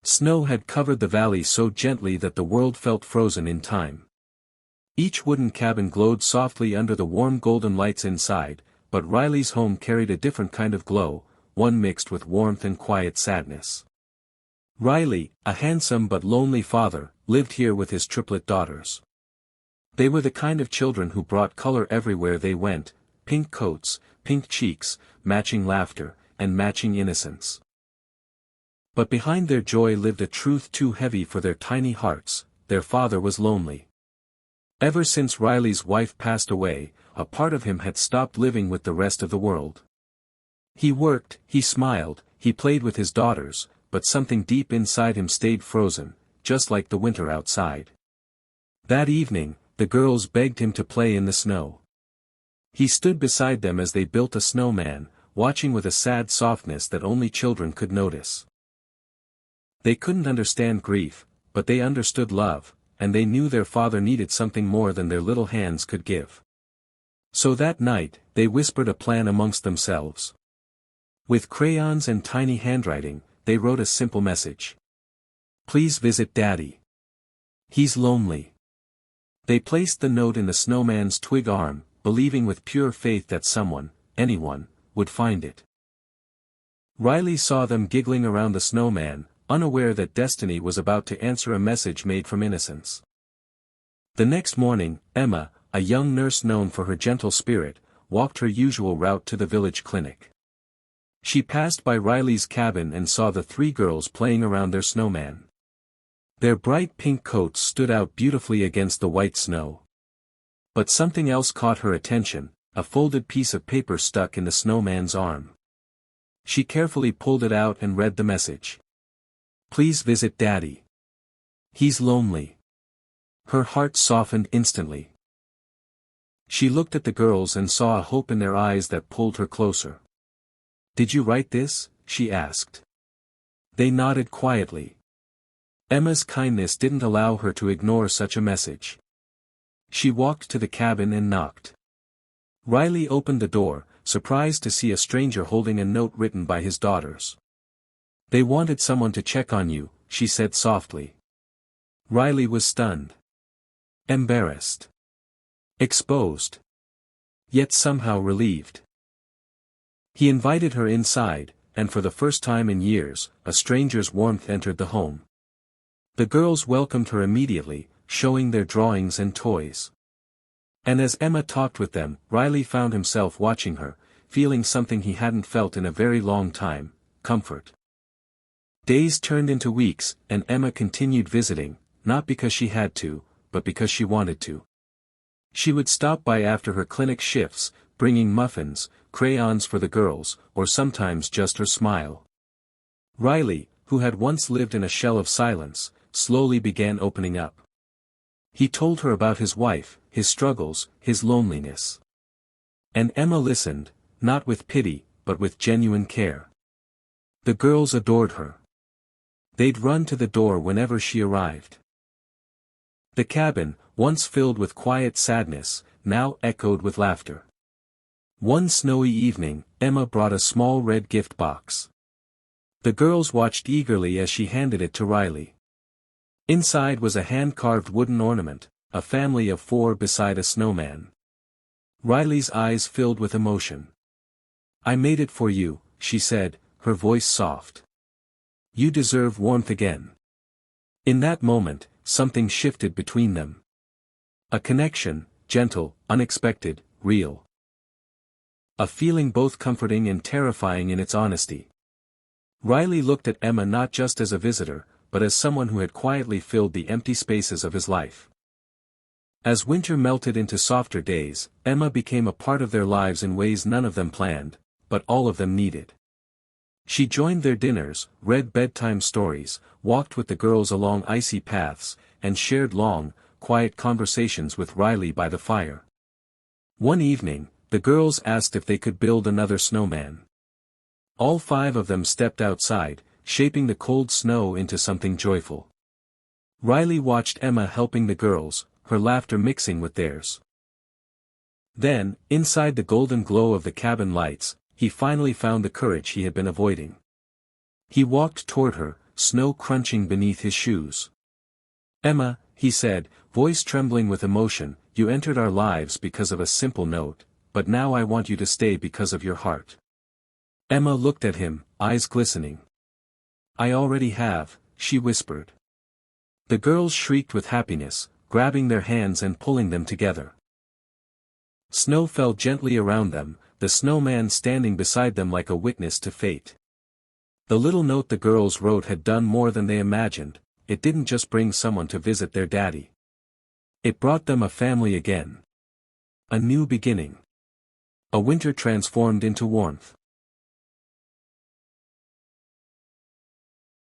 Snow had covered the valley so gently that the world felt frozen in time. Each wooden cabin glowed softly under the warm golden lights inside, but Riley's home carried a different kind of glow, one mixed with warmth and quiet sadness. Riley, a handsome but lonely father, lived here with his triplet daughters. They were the kind of children who brought color everywhere they went, pink coats, pink cheeks, matching laughter, and matching innocence. But behind their joy lived a truth too heavy for their tiny hearts: their father was lonely. Ever since Riley's wife passed away, a part of him had stopped living with the rest of the world. He worked, he smiled, he played with his daughters, but something deep inside him stayed frozen, just like the winter outside. That evening, the girls begged him to play in the snow. He stood beside them as they built a snowman, watching with a sad softness that only children could notice. They couldn't understand grief, but they understood love, and they knew their father needed something more than their little hands could give. So that night, they whispered a plan amongst themselves. With crayons and tiny handwriting, they wrote a simple message. "Please visit Daddy. He's lonely." They placed the note in the snowman's twig arm, believing with pure faith that someone, anyone, would find it. Riley saw them giggling around the snowman, unaware that destiny was about to answer a message made from innocence. The next morning, Emma, a young nurse known for her gentle spirit, walked her usual route to the village clinic. She passed by Riley's cabin and saw the three girls playing around their snowman. Their bright pink coats stood out beautifully against the white snow. But something else caught her attention: a folded piece of paper stuck in the snowman's arm. She carefully pulled it out and read the message. "Please visit Daddy. He's lonely." Her heart softened instantly. She looked at the girls and saw a hope in their eyes that pulled her closer. "Did you write this?" she asked. They nodded quietly. Emma's kindness didn't allow her to ignore such a message. She walked to the cabin and knocked. Riley opened the door, surprised to see a stranger holding a note written by his daughters. "They wanted someone to check on you," she said softly. Riley was stunned. Embarrassed. Exposed. Yet somehow relieved. He invited her inside, and for the first time in years, a stranger's warmth entered the home. The girls welcomed her immediately, showing their drawings and toys. And as Emma talked with them, Riley found himself watching her, feeling something he hadn't felt in a very long time: comfort. Days turned into weeks, and Emma continued visiting, not because she had to, but because she wanted to. She would stop by after her clinic shifts, bringing muffins, crayons for the girls, or sometimes just her smile. Riley, who had once lived in a shell of silence, slowly began opening up. He told her about his wife, his struggles, his loneliness. And Emma listened, not with pity, but with genuine care. The girls adored her. They'd run to the door whenever she arrived. The cabin, once filled with quiet sadness, now echoed with laughter. One snowy evening, Emma brought a small red gift box. The girls watched eagerly as she handed it to Riley. Inside was a hand-carved wooden ornament, a family of 4 beside a snowman. Riley's eyes filled with emotion. "I made it for you," she said, her voice soft. "You deserve warmth again." In that moment, something shifted between them. A connection, gentle, unexpected, real. A feeling both comforting and terrifying in its honesty. Riley looked at Emma not just as a visitor, but as someone who had quietly filled the empty spaces of his life. As winter melted into softer days, Emma became a part of their lives in ways none of them planned, but all of them needed. She joined their dinners, read bedtime stories, walked with the girls along icy paths, and shared long, quiet conversations with Riley by the fire. One evening, the girls asked if they could build another snowman. All 5 of them stepped outside, shaping the cold snow into something joyful. Riley watched Emma helping the girls, her laughter mixing with theirs. Then, inside the golden glow of the cabin lights, he finally found the courage he had been avoiding. He walked toward her, snow crunching beneath his shoes. "Emma," he said, voice trembling with emotion, "you entered our lives because of a simple note, but now I want you to stay because of your heart." Emma looked at him, eyes glistening. "I already have," she whispered. The girls shrieked with happiness, grabbing their hands and pulling them together. Snow fell gently around them, the snowman standing beside them like a witness to fate. The little note the girls wrote had done more than they imagined. It didn't just bring someone to visit their daddy. It brought them a family again. A new beginning. A winter transformed into warmth.